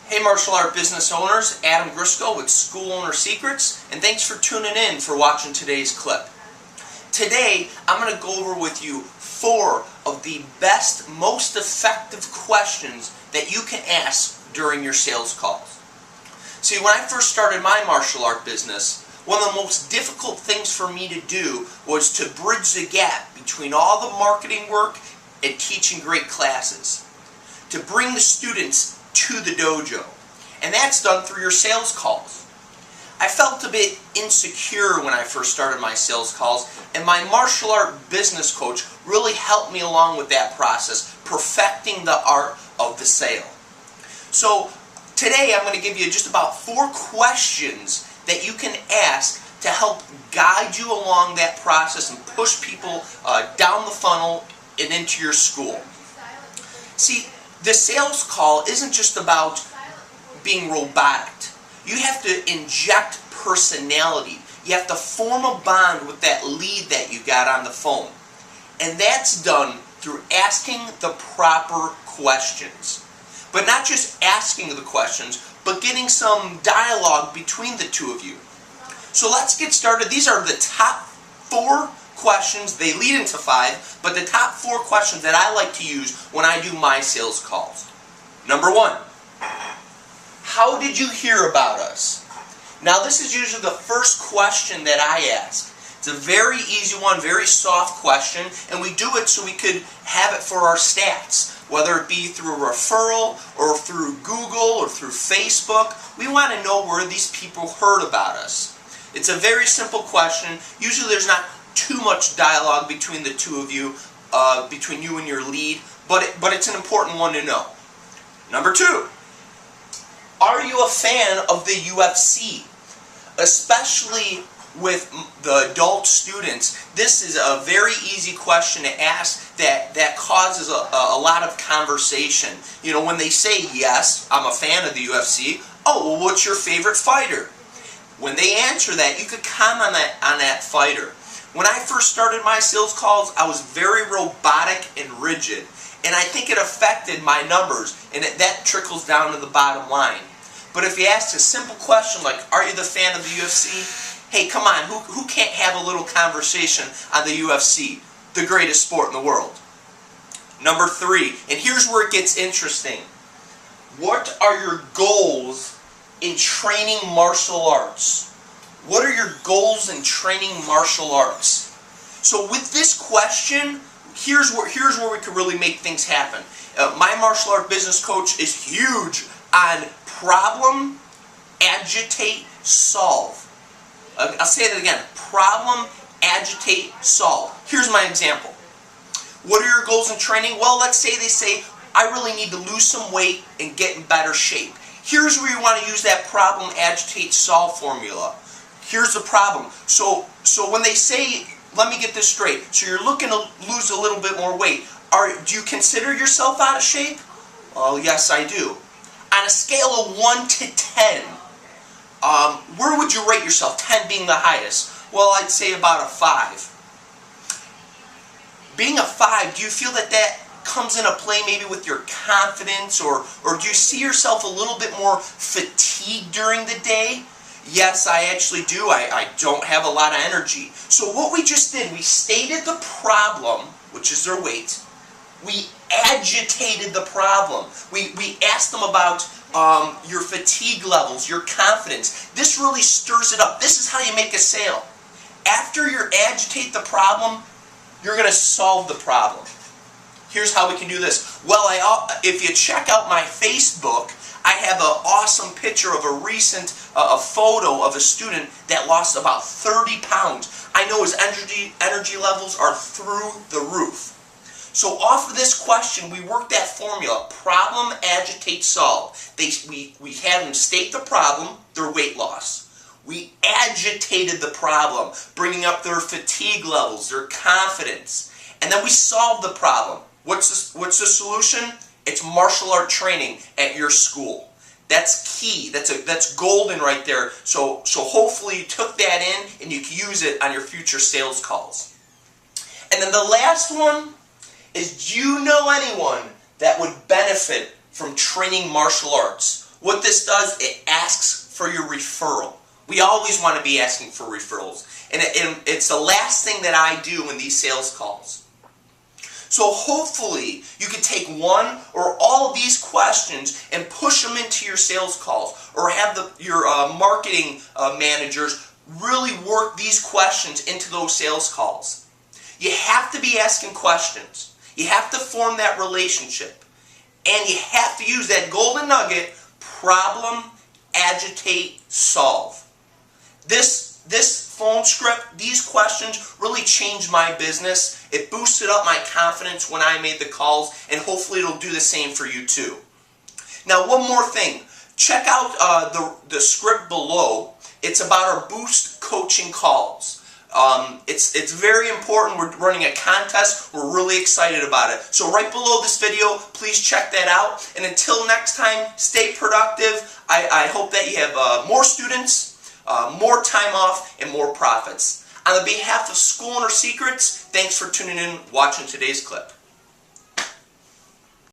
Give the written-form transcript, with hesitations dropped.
Hey martial art business owners, Adam Grisco with School Owner Secrets, and thanks for tuning in for watching today's clip. Today, I'm going to go over with you 4 of the best, most effective questions that you can ask during your sales calls. See, when I first started my martial art business, one of the most difficult things for me to do was to bridge the gap between all the marketing work and teaching great classes. To bring the students to the dojo. And that's done through your sales calls. I felt a bit insecure when I first started my sales calls, and my martial art business coach really helped me along with that process, perfecting the art of the sale. So today I'm going to give you just about 4 questions that you can ask to help guide you along that process and push people down the funnel and into your school. See, the sales call isn't just about being robotic. You have to inject personality. You have to form a bond with that lead that you got on the phone. And that's done through asking the proper questions. But not just asking the questions, but getting some dialogue between the two of you. So let's get started. These are the top 4 questions. They lead into 5, but the top 4 questions that I like to use when I do my sales calls. Number 1, how did you hear about us? Now this is usually the first question that I ask. It's a very easy one, very soft question, and we do it so we could have it for our stats. Whether it be through a referral, or through Google, or through Facebook, we want to know where these people heard about us. It's a very simple question. Usually there's not too much dialogue between the two of you, between you and your lead, but it's an important one to know. Number 2, are you a fan of the UFC? Especially with the adult students, this is a very easy question to ask that causes a lot of conversation. You know, when they say, yes, I'm a fan of the UFC, oh, well, what's your favorite fighter? When they answer that, you could comment on that fighter. When I first started my sales calls, I was very robotic and rigid. And I think it affected my numbers, and that trickles down to the bottom line. But if you ask a simple question like, are you the fan of the UFC? Hey, come on, who can't have a little conversation on the UFC, the greatest sport in the world? Number 3, and here's where it gets interesting. What are your goals in training martial arts? What are your goals in training martial arts? So with this question, here's where we can really make things happen. My martial art business coach is huge on problem, agitate, solve. I'll say that again. Problem, agitate, solve. Here's my example. What are your goals in training? Well, let's say they say, I really need to lose some weight and get in better shape. Here's where you want to use that problem, agitate, solve formula. Here's the problem. So when they say, let me get this straight. So you're looking to lose a little bit more weight. Do you consider yourself out of shape? Well, yes, I do. On a scale of 1 to 10, where would you rate yourself? 10 being the highest. Well, I'd say about a 5. Being a 5, do you feel that comes into play maybe with your confidence, or do you see yourself a little bit more fatigued during the day? Yes, I actually do. I don't have a lot of energy. So what we just did, we stated the problem, which is their weight. We agitated the problem. We asked them about your fatigue levels, your confidence. This really stirs it up. This is how you make a sale. After you agitate the problem, you're going to solve the problem. Here's how we can do this. Well, if you check out my Facebook, I have an awesome picture of a recent a photo of a student that lost about 30 pounds. I know his energy levels are through the roof. So off of this question, we worked that formula, problem, agitate, solve. We had them state the problem, their weight loss. We agitated the problem, bringing up their fatigue levels, their confidence. And then we solved the problem. What's the solution? It's martial art training at your school. That's key. That's golden right there. So hopefully you took that in and you can use it on your future sales calls. And then the last one is, do you know anyone that would benefit from training martial arts? What this does, it asks for your referral. We always want to be asking for referrals. And it's the last thing that I do in these sales calls. So hopefully you can take one or all of these questions and push them into your sales calls, or have your marketing managers really work these questions into those sales calls. You have to be asking questions. You have to form that relationship. And you have to use that golden nugget: problem, agitate, solve. This phone script, these questions really changed my business. It boosted up my confidence when I made the calls, and hopefully it'll do the same for you too. Now, one more thing. Check out the script below. It's about our Boost coaching calls. It's very important. We're running a contest. We're really excited about it. So right below this video, please check that out. And until next time, stay productive. I hope that you have more students, more time off, and more profits. On the behalf of School Owner Secrets, thanks for tuning in, watching today's clip.